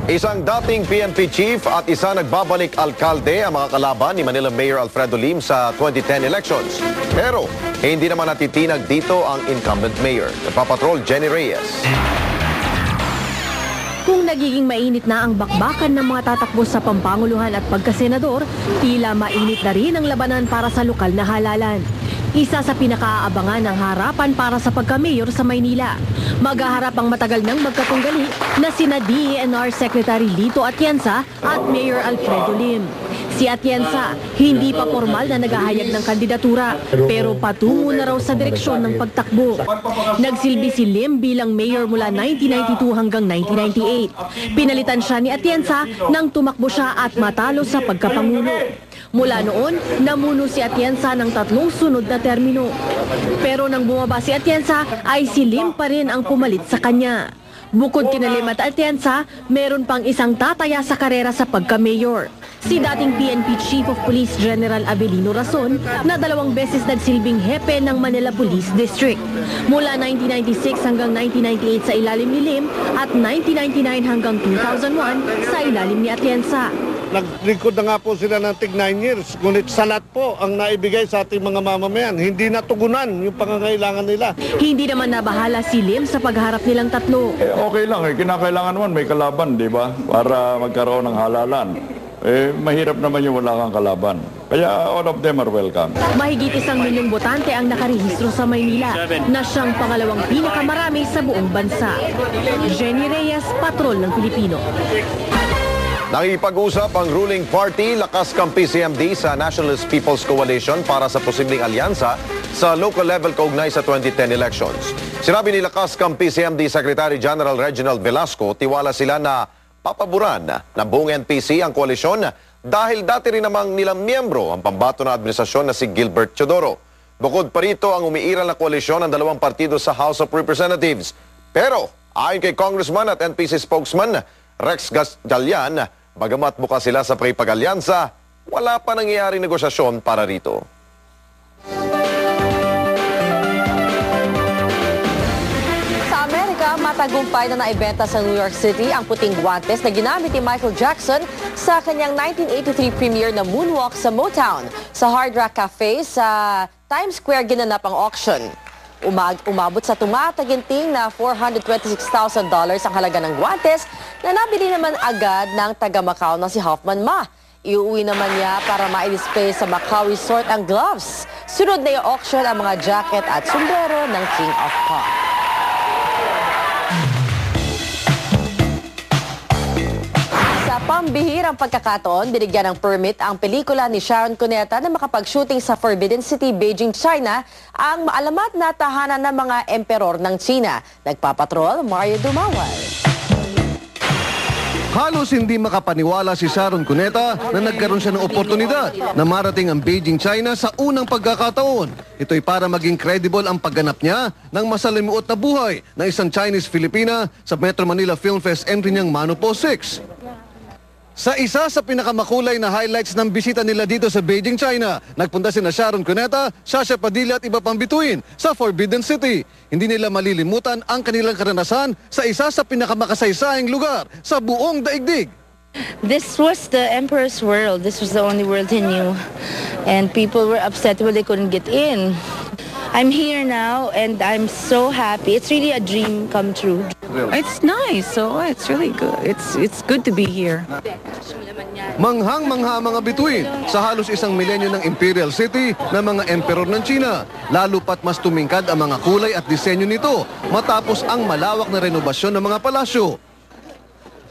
Isang dating PNP chief at isa nagbabalik alkalde ang mga kalaban ni Manila Mayor Alfredo Lim sa 2010 elections. Pero hindi naman natitinag dito ang incumbent mayor. Nagpapatrol Jenny Reyes. Kung nagiging mainit na ang bakbakan ng mga tatakbo sa pampanguluhan at pagkasenador, tila mainit na rin ang labanan para sa lokal na halalan. Isa sa pinakaabangan ng harapan para sa pagka-mayor sa Maynila. Maghaharap ang matagal nang magkatunggali na sina DENR Secretary Lito Atienza at Mayor Alfredo Lim. Si Atienza, hindi pa formal na naghahayag ng kandidatura, pero patungo na raw sa direksyon ng pagtakbo. Nagsilbi si Lim bilang mayor mula 1992 hanggang 1998. Pinalitan siya ni Atienza nang tumakbo siya at matalo sa pagkapangulo. Mula noon, namuno si Atienza ng 3 sunod na termino. Pero nang bumaba si Atienza, ay si Lim pa rin ang pumalit sa kanya. Bukod kina Lim at Atienza, meron pang isang tataya sa karera sa pagka-mayor. Si dating PNP Chief of Police General Abelino Rason na 2 beses nagsilbing hepe ng Manila Police District. Mula 1996 hanggang 1998 sa ilalim ni Lim at 1999 hanggang 2001 sa ilalim ni Atienza. Naglingkod na nga po sila ng tig 9 years, ngunit salat po ang naibigay sa ating mga mamamayan. Hindi natugunan yung pangangailangan nila. Hindi naman nabahala si Lim sa pagharap nilang tatlo. Okay lang, kinakailangan naman may kalaban, di ba? Para magkaroon ng halalan. Mahirap naman yung wala kang kalaban. Kaya all of them are welcome. Mahigit 1 milyong botante ang nakarehistro sa Maynila, na siyang pangalawang pinakamarami sa buong bansa. Jenny Reyes, Patrol ng Pilipino. Nakipag-usap ang ruling party, Lakas Kampi CMD sa Nationalist People's Coalition para sa posibleng alyansa sa local level kaugnay sa 2010 elections. Sinabi ni Lakas Kampi CMD Secretary General Reginald Velasco, tiwala sila na papaboran ng buong NPC ang koalisyon dahil dati rin namang nilang miyembro ang pambato na administrasyon na si Gilbert Teodoro. Bukod pa rito ang umiiral na koalisyon ng 2 partido sa House of Representatives. Pero ayon kay Congressman at NPC spokesman Rex Gallian, bagamat bukas sila sa pakipag-alyansa, wala pa nangyayaring negosasyon para rito. Sa Amerika, matagumpay na naibenta sa New York City ang puting guwantes na ginamit ni Michael Jackson sa kanyang 1983 premiere na Moonwalk sa Motown. Sa Hard Rock Cafe sa Times Square ginanap ang auction. Umabot sa tumataginting na $426,000 ang halaga ng guwantes na nabili naman agad ng taga-Macau na si Hoffman Ma. Iuwi naman niya para ma-display sa Macau Resort ang gloves. Sunod na i-auction ang mga jacket at sombrero ng King of Pop. Sa pambihirang pagkakataon, binigyan ng permit ang pelikula ni Sharon Cuneta na makapag-shooting sa Forbidden City, Beijing, China, ang maalamat na tahanan ng mga emperor ng China. Nagpapatrol, Mario Dumawal. Halos hindi makapaniwala si Sharon Cuneta na nagkaroon siya ng oportunidad na marating ang Beijing, China sa unang pagkakataon. Ito'y para maging credible ang pagganap niya ng masalimuot na buhay ng isang Chinese Filipina sa Metro Manila Film Fest entry niyang Manopo 6. Sa isa sa pinakamakulay na highlights ng bisita nila dito sa Beijing, China, nagpunta sina Sharon Cuneta, Shasha Padilla at iba pang bituin sa Forbidden City. Hindi nila malilimutan ang kanilang karanasan sa isa sa pinakamakasaysayang lugar sa buong daigdig. This was the Emperor's world. This was the only world he knew. And people were upset when they couldn't get in. I'm here now and I'm so happy. It's really a dream come true. It's nice. So it's really good. It's good to be here. Manghang-mangha mga bituin sa halos 1 milenyo ng Imperial City ng mga emperor ng China. Lalo pat mas tumingkad ang mga kulay at disenyo nito matapos ang malawak na renovasyon ng mga palasyo.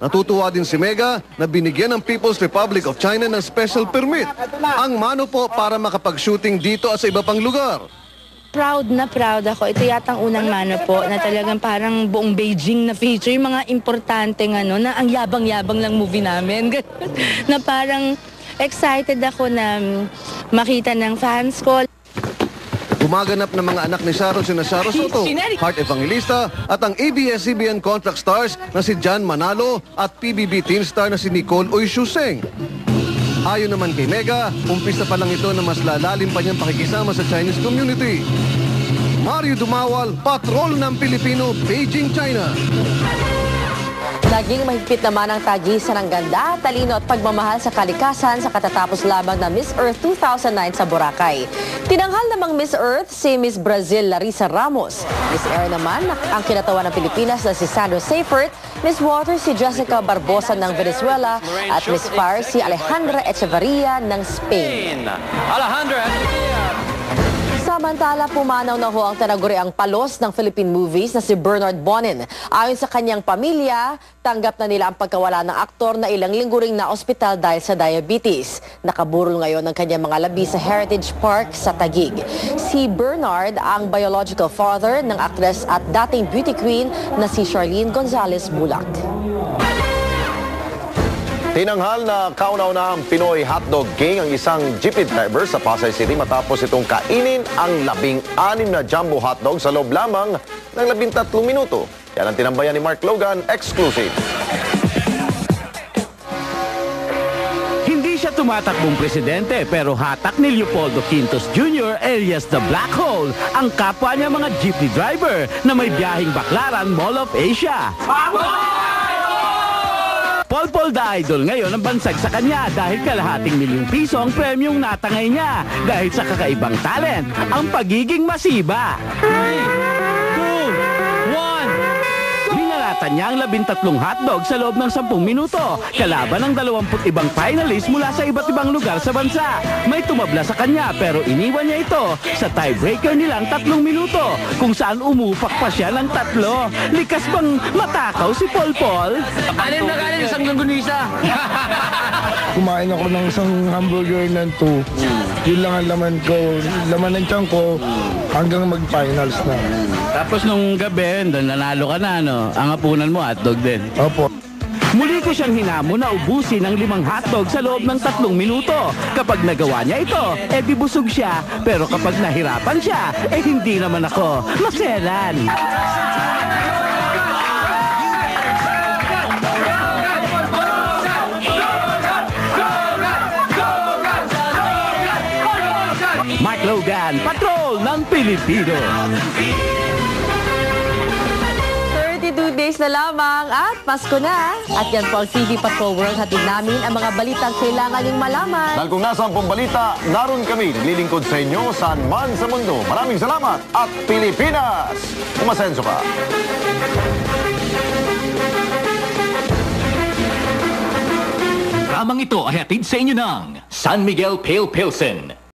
Natutuwa din si Mega na binigyan ng People's Republic of China ng special permit ang Manopo para makapag-shooting dito at sa iba pang lugar. Proud na proud ako. Ito yatang unang Manopo na talagang parang buong Beijing na feature. Yung mga importanteng na ang yabang-yabang lang movie namin. Na parang excited ako na makita ng fans ko. Gumaganap ng mga anak ni Sharon sina Sharo Soto, Heart Evangelista at ang ABS-CBN contract stars na si John Manalo at PBB teen star na si Nicole Uy Shuseng. Ayon naman kay Mega, umpisa pa lang ito na mas lalalim pa niyang pakikisama sa Chinese community. Mario Dumawal, Patrol ng Pilipino, Beijing, China. Naging mahigpit naman ang tagisan ng ganda, talino at pagmamahal sa kalikasan sa katatapos lamang na Miss Earth 2009 sa Boracay. Tinanghal namang Miss Earth si Miss Brazil Larissa Ramos. Miss Air naman ang kinatawa ng Pilipinas na si Sandro Seifert, Miss Water si Jessica Barbosa ng Venezuela at Miss Fire si Alejandra Echevarria ng Spain. Samantala, pumanaw na ho ang tinaguriang palos ng Philippine movies na si Bernard Bonin. Ayon sa kanyang pamilya, tanggap na nila ang pagkawala ng aktor na ilang linggo ring na ospital dahil sa diabetes. Nakaburol ngayon ng kanyang mga labi sa Heritage Park sa Taguig. Si Bernard ang biological father ng actress at dating beauty queen na si Charlene Gonzalez Bulak. Tinanghal na kauna-unahang Pinoy hotdog king ang isang jeepney driver sa Pasay City matapos itong kainin ang 16 na jumbo hotdog sa loob lamang ng 13 minuto. Yan ang tinambayan ni Mark Logan, exclusive. Hindi siya tumatakbong presidente pero hatak ni Leopoldo Quintos Jr. alias the Black Hole ang kapwa niya mga jeepney driver na may biyaheng Baclaran Mall of Asia. Polpol the Idol ngayon ang bansag sa kanya dahil kalahating milyong piso ang premyong natangay niya dahil sa kakaibang talent, ang pagiging masiba. 3, 2, 1... Binalatan niya ang 13 hotdog sa loob ng 10 minuto, kalaban ng 20 ibang finalist mula sa iba't ibang lugar sa bansa. May tumabla sa kanya pero iniwan niya ito sa tiebreaker nilang 3 minuto kung saan umupak pa siya ng 3. Likas bang matakaw si Polpol? Alin na galing isang langgunisa? Kumain ako ng isang hamburger ng 2. Yun lang ang laman ko. Laman ng tiyan ko hanggang mag-finals na. Tapos nung gabi, nanalo ka na, no? Ang hapunan mo, hotdog din. Opo. Muli ko siyang hinamon na ubusin ang 5 hotdog sa loob ng 3 minuto. Kapag nagawa niya ito, di busog siya. Pero kapag nahirapan siya, hindi naman ako maselan. Mark Logan, Patrol ng Pilipino. 32 days na lamang at Pasko na. At yan po ang TV Patrol World. Hatid namin ang mga balitang kailangan niyong malaman. Dahil kung nasa ang balita, naroon kami naglilingkod sa inyo saan man sa mundo. Maraming salamat at Pilipinas! Umasenso ka! Ramang ito ay hatid sa inyo ng San Miguel Pale Pilsen.